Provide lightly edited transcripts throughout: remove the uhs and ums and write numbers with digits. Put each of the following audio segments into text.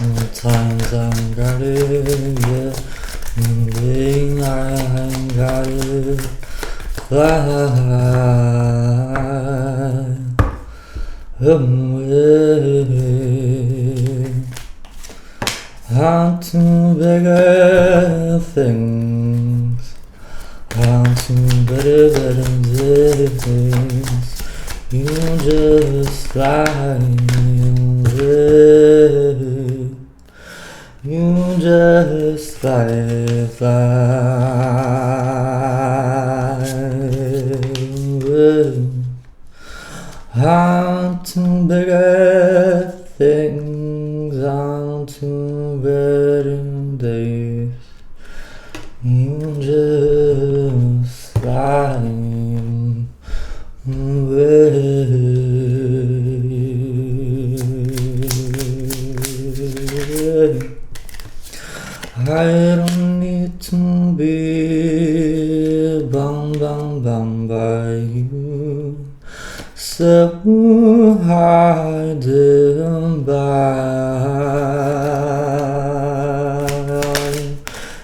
Sometimes I'm got it, yeah. Moving, I got it. Fly away onto bigger things, onto better things. You just fly away. You just fly away onto bigger things, onto better days. You just fly away. I don't need to be bound by you, so hard by.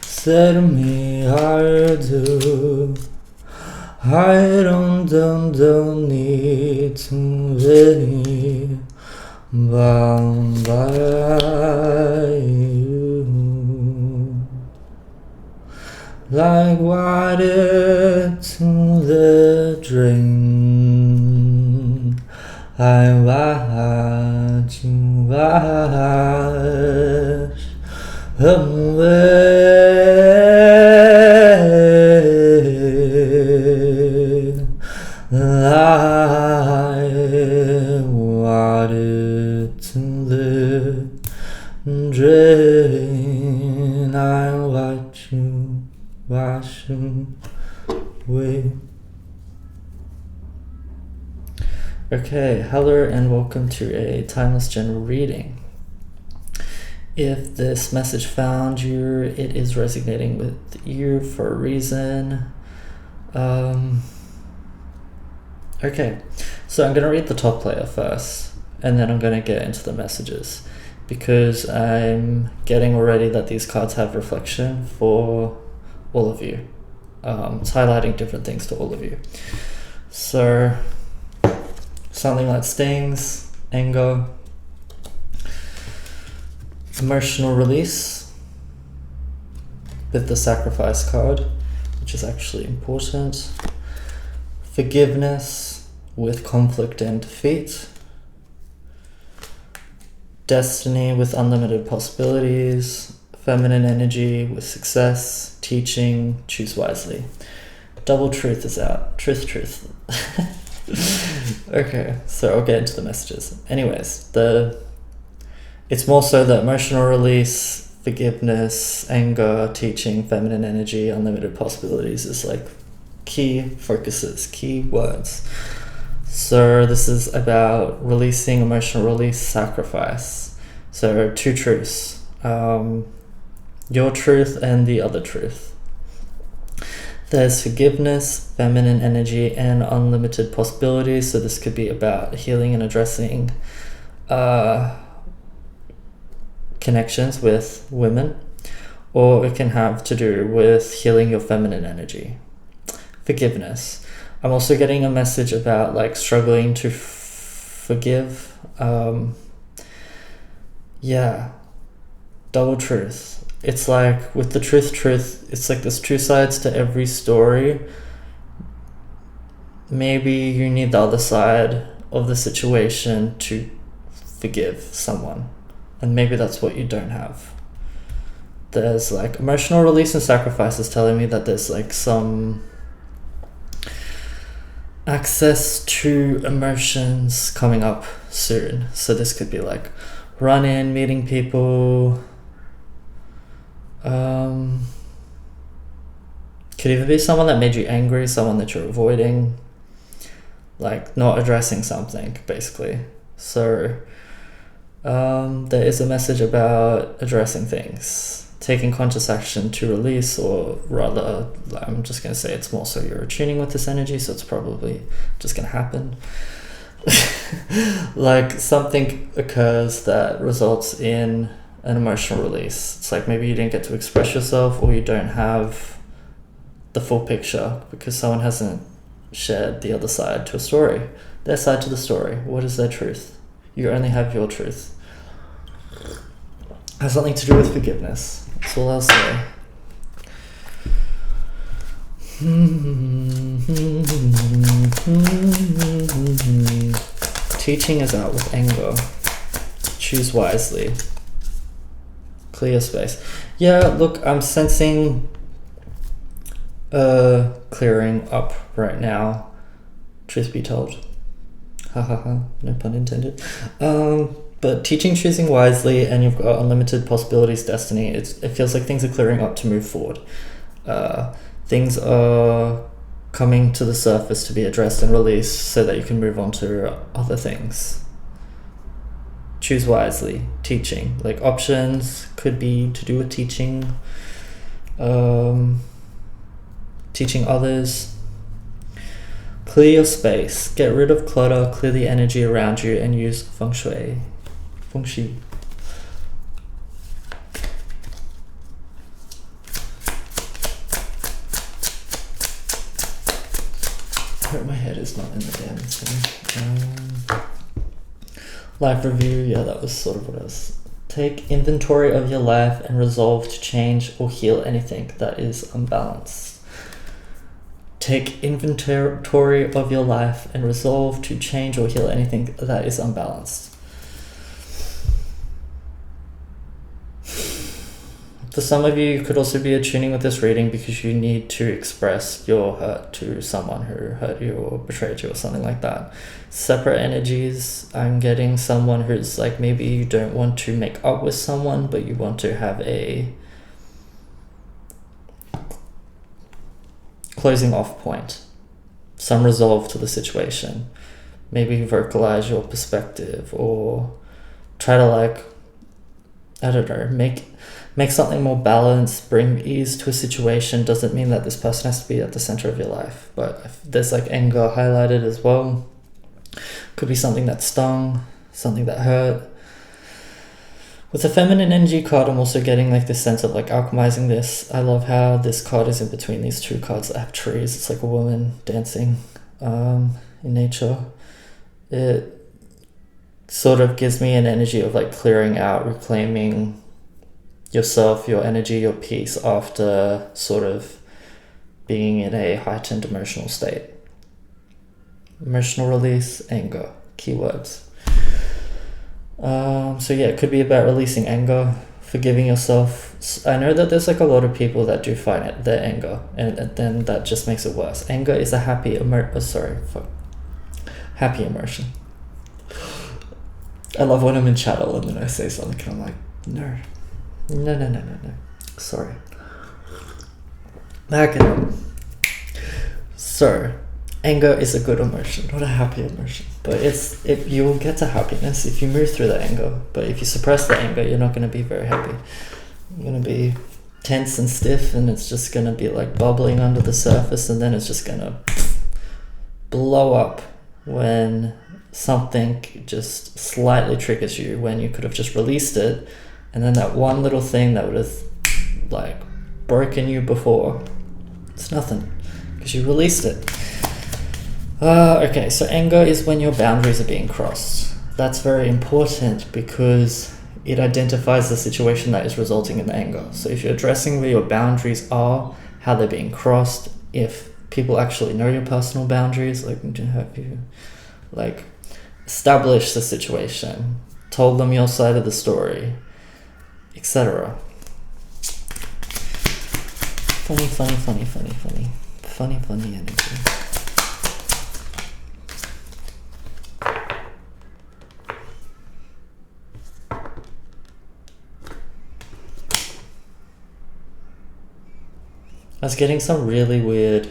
Set me hard to. I don't need to be bound by you. Like water to the drain, I watch you wash away. Like water to the drain, I watch you wash away. Okay, hello and welcome to a timeless general reading. If this message found you, it is resonating with you for a reason. Okay, so I'm going to read the top layer first, and then I'm going to get into the messages, because I'm getting already that these cards have reflection for all of you. It's highlighting different things to all of you. So something like stings, anger, emotional release with the sacrifice card, which is actually important, forgiveness with conflict and defeat, destiny with unlimited possibilities, feminine energy with success, teaching, choose wisely. Double truth is out. Truth. Okay, so I'll get into the messages. Anyways, it's more so the emotional release, forgiveness, anger, teaching, feminine energy, unlimited possibilities is like key focuses, key words. So this is about releasing, emotional release, sacrifice. So two truths. Your truth and the other truth. There's forgiveness, feminine energy, and unlimited possibilities. So this could be about healing and addressing connections with women, or it can have to do with healing your feminine energy. Forgiveness. I'm also getting a message about like struggling to forgive. Double truth. It's like with the truth, it's like there's two sides to every story. Maybe you need the other side of the situation to forgive someone, and maybe that's what you don't have. There's like emotional release and sacrifice is telling me that there's like some access to emotions coming up soon. So this could be like run-in, meeting people. Could even be someone that made you angry, someone that you're avoiding, like not addressing something, basically. So there is a message about addressing things, taking conscious action to release, or rather, I'm just going to say it's more so you're tuning with this energy, so it's probably just going to happen. Like something occurs that results in an emotional release. It's like maybe you didn't get to express yourself, or you don't have the full picture because someone hasn't shared the other side to a story, their side to the story. What is their truth? You only have your truth. Has something to do with forgiveness. That's all I'll say. Teaching is out with anger. Choose wisely. Clear space. Yeah, look, I'm sensing clearing up right now. Truth be told. Ha ha ha, no pun intended. But teaching, choosing wisely, and you've got unlimited possibilities, destiny. It feels like things are clearing up to move forward. Things are coming to the surface to be addressed and released so that you can move on to other things. Choose wisely. Teaching. Like options could be to do with teaching. Teaching others. Clear your space. Get rid of clutter. Clear the energy around you and use feng shui. Feng shui. I hope my head is not in the damn thing. Life review. Yeah, that was sort of what I was. Take inventory of your life and resolve to change or heal anything that is unbalanced. Take inventory of your life and resolve to change or heal anything that is unbalanced. For some of you could also be attuning with this reading because you need to express your hurt to someone who hurt you or betrayed you or something like that. Separate energies. I'm getting someone who's like, maybe you don't want to make up with someone, but you want to have a closing off point, some resolve to the situation. Maybe vocalize your perspective or try to like, I don't know, make something more balanced, bring ease to a situation. Doesn't mean that this person has to be at the center of your life, but if there's like anger highlighted as well. Could be something that stung, something that hurt. With the feminine energy card, I'm also getting like this sense of like alchemizing this. I love how this card is in between these two cards that have trees. It's like a woman dancing in nature. It sort of gives me an energy of like clearing out, reclaiming yourself, your energy, your peace after sort of being in a heightened emotional state. Emotional release, anger, keywords. So yeah, it could be about releasing anger, forgiving yourself. I know that there's like a lot of people that do find it, their anger, and then that just makes it worse. Anger is a happy happy emotion. I love when I'm in chattel and then I say something and I'm like, no. Sorry. Okay. So, anger is a good emotion, not a happy emotion. But you will get to happiness if you move through the anger. But if you suppress the anger, you're not going to be very happy. You're going to be tense and stiff, and it's just going to be like bubbling under the surface, and then it's just going to blow up when something just slightly triggers you, when you could have just released it, and then that one little thing that would have like broken you before, it's nothing because you released it. Okay, so anger is when your boundaries are being crossed. That's very important because it identifies the situation that is resulting in the anger. So if you're addressing where your boundaries are, how they're being crossed, if people actually know your personal boundaries, like have you like established the situation, told them your side of the story, etc. Funny energy. I was getting some really weird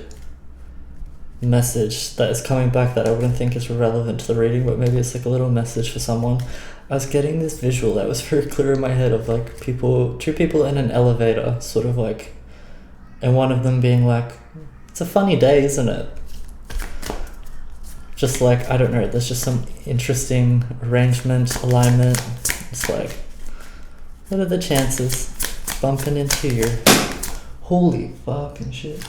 message that is coming back that I wouldn't think is relevant to the reading, but maybe it's like a little message for someone. I was getting this visual that was very clear in my head of like two people in an elevator, sort of like, and one of them being like, it's a funny day, isn't it? Just like, I don't know, there's just some interesting arrangement, alignment. It's like, What are the chances bumping into you? Holy fucking shit.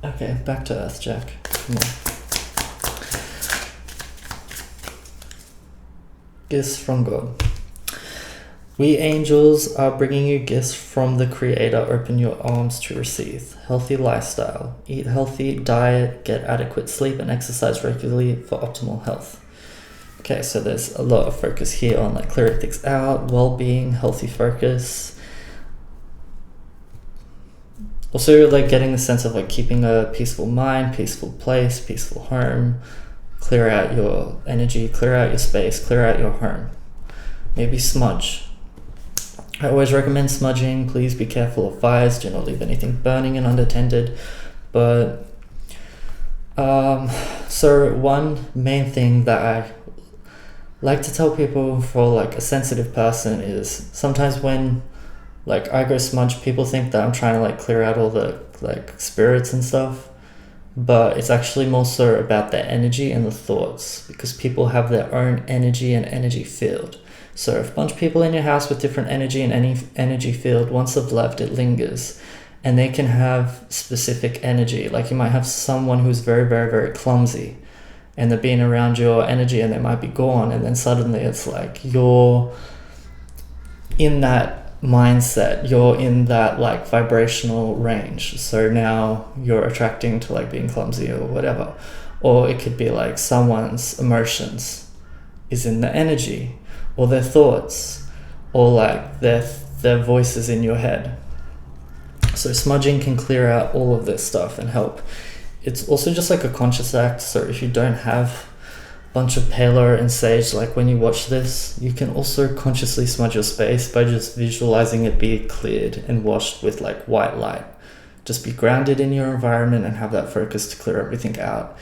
Okay, back to Earth, Jack. Come on. Gifts from God. We angels are bringing you gifts from the Creator. Open your arms to receive. Healthy lifestyle. Eat healthy, diet, get adequate sleep, and exercise regularly for optimal health. Okay, so there's a lot of focus here on like clearing things out, well-being, healthy focus. Also like getting the sense of like keeping a peaceful mind, peaceful place, peaceful home. Clear out your energy, clear out your space, clear out your home. Maybe smudge. I always recommend smudging. Please be careful of fires. Do not leave anything burning and unattended. But so one main thing that I like to tell people for like a sensitive person is sometimes when like I go smudge, people think that I'm trying to like clear out all the like spirits and stuff. But it's actually more so about their energy and the thoughts, because people have their own energy and energy field. So if a bunch of people in your house with different energy and any energy field, once they've left, it lingers. And they can have specific energy. Like you might have someone who's very, very, very clumsy, and they're being around your energy and they might be gone. And then suddenly it's like you're in that mindset, you're in that like vibrational range, so now you're attracting to like being clumsy or whatever. Or it could be like someone's emotions is in the energy, or their thoughts, or like their voices in your head. So smudging can clear out all of this stuff and help. It's also just like a conscious act, so if you don't have bunch of paler and sage, like when you watch this, you can also consciously smudge your space by just visualizing it be cleared and washed with like white light. Just be grounded in your environment and have that focus to clear everything out.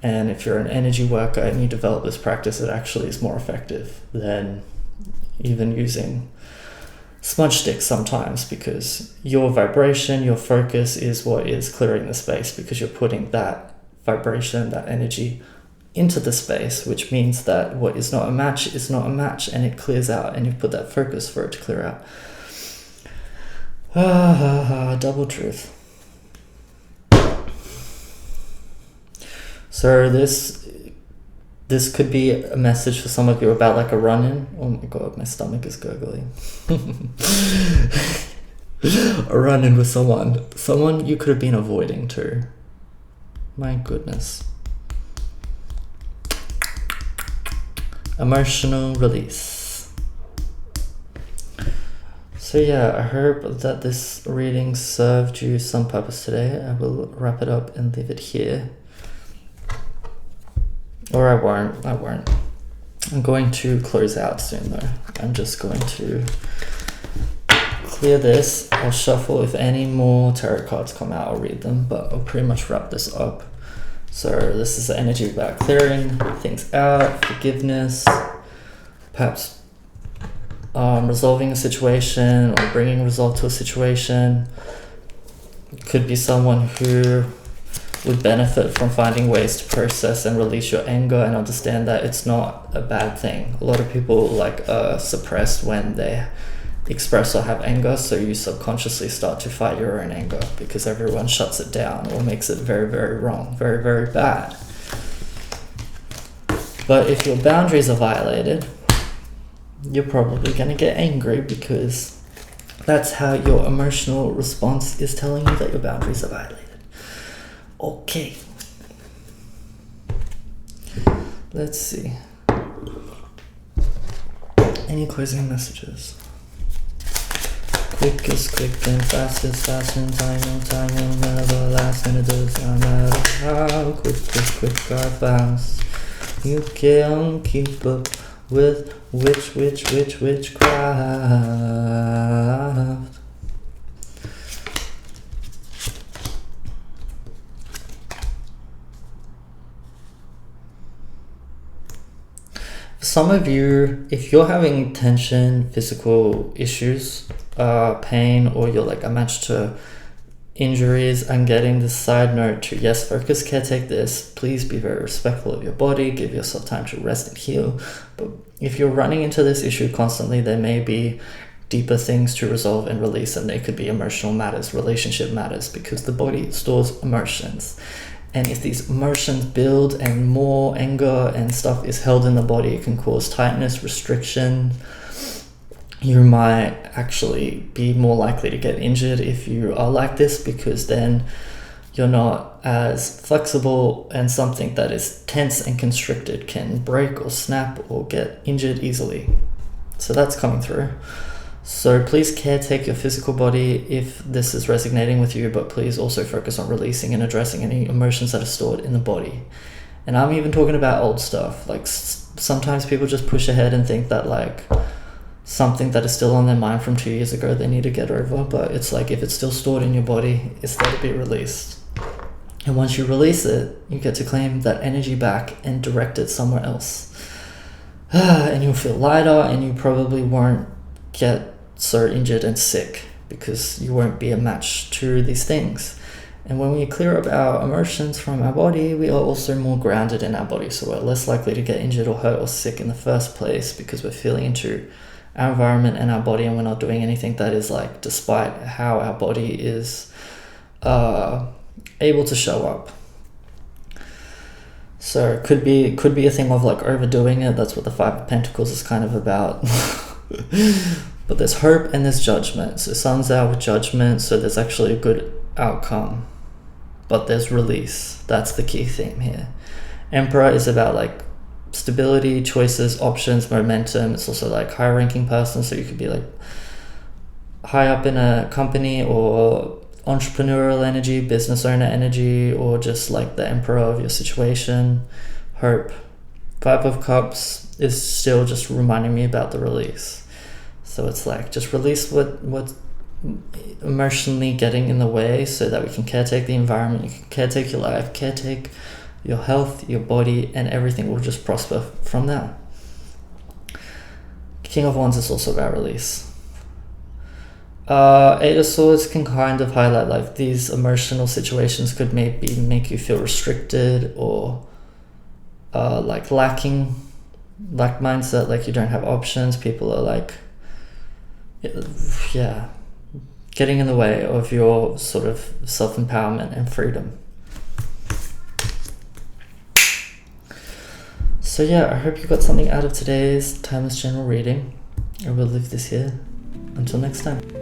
And if you're an energy worker and you develop this practice, it actually is more effective than even using smudge sticks sometimes, because your vibration, your focus is what is clearing the space, because you're putting that vibration, that energy into the space, which means that what is not a match is not a match, and it clears out, and you put that focus for it to clear out. Double truth. So this could be a message for some of you about like a run-in. Oh my god, my stomach is gurgling. A run-in with someone you could have been avoiding too. My goodness. Emotional release. So yeah, I hope that this reading served you some purpose today. I will wrap it up and leave it here. Or I won't. I'm going to close out soon though. I'm just going to clear this. I'll shuffle. If any more tarot cards come out, I'll read them, but I'll pretty much wrap this up. So this is the energy about clearing things out, forgiveness, perhaps resolving a situation or bringing resolve to a situation. It could be someone who would benefit from finding ways to process and release your anger and understand that it's not a bad thing. A lot of people like are suppressed when they express or have anger, so you subconsciously start to fight your own anger because everyone shuts it down or makes it very, very wrong, very, very bad. But if your boundaries are violated, you're probably going to get angry, because that's how your emotional response is telling you that your boundaries are violated. Okay. Let's see. Any closing messages? Quick is quick and fast is fast, and time will never last, and it doesn't matter how quick is quick or fast. You can't keep up with witchcraft. For some of you, if you're having tension, physical issues, pain, or you're like a match to injuries, I'm getting this side note to, yes, focus, caretake this. Please be very respectful of your body. Give yourself time to rest and heal. But if you're running into this issue constantly, there may be deeper things to resolve and release, and they could be emotional matters, relationship matters, because the body stores emotions. And if these emotions build and more anger and stuff is held in the body, it can cause tightness, restriction. You might actually be more likely to get injured if you are like this, because then you're not as flexible, and something that is tense and constricted can break or snap or get injured easily. So that's coming through. So please caretake your physical body if this is resonating with you, but please also focus on releasing and addressing any emotions that are stored in the body. And I'm even talking about old stuff. Like sometimes people just push ahead and think that like something that is still on their mind from 2 years ago they need to get over, but it's like if it's still stored in your body, it's there to be released. And once you release it, you get to claim that energy back and direct it somewhere else. And you'll feel lighter, and you probably won't get so injured and sick, because you won't be a match to these things. And when we clear up our emotions from our body, we are also more grounded in our body, so we're less likely to get injured or hurt or sick in the first place, because we're feeling into our environment and our body, and we're not doing anything that is like despite how our body is able to show up. So it could be a thing of like overdoing it. That's what the Five of Pentacles is kind of about. But there's hope and there's judgment. So sun's out with judgment, so there's actually a good outcome, but there's release. That's the key theme here. Emperor is about like stability, choices, options, momentum. It's also like high ranking person, so you could be like high up in a company, or entrepreneurial energy, business owner energy, or just like the emperor of your situation. Hope. Five of Cups is still just reminding me about the release. So it's like just release what's emotionally getting in the way, so that we can caretake the environment, you can caretake your life, caretake your health, your body, and everything will just prosper from there. King of Wands is also about release. Eight of Swords can kind of highlight like these emotional situations could maybe make you feel restricted, or like lack mindset, like you don't have options. People are like, yeah, getting in the way of your sort of self-empowerment and freedom. So yeah, I hope you got something out of today's timeless general reading. I will leave this here. Until next time.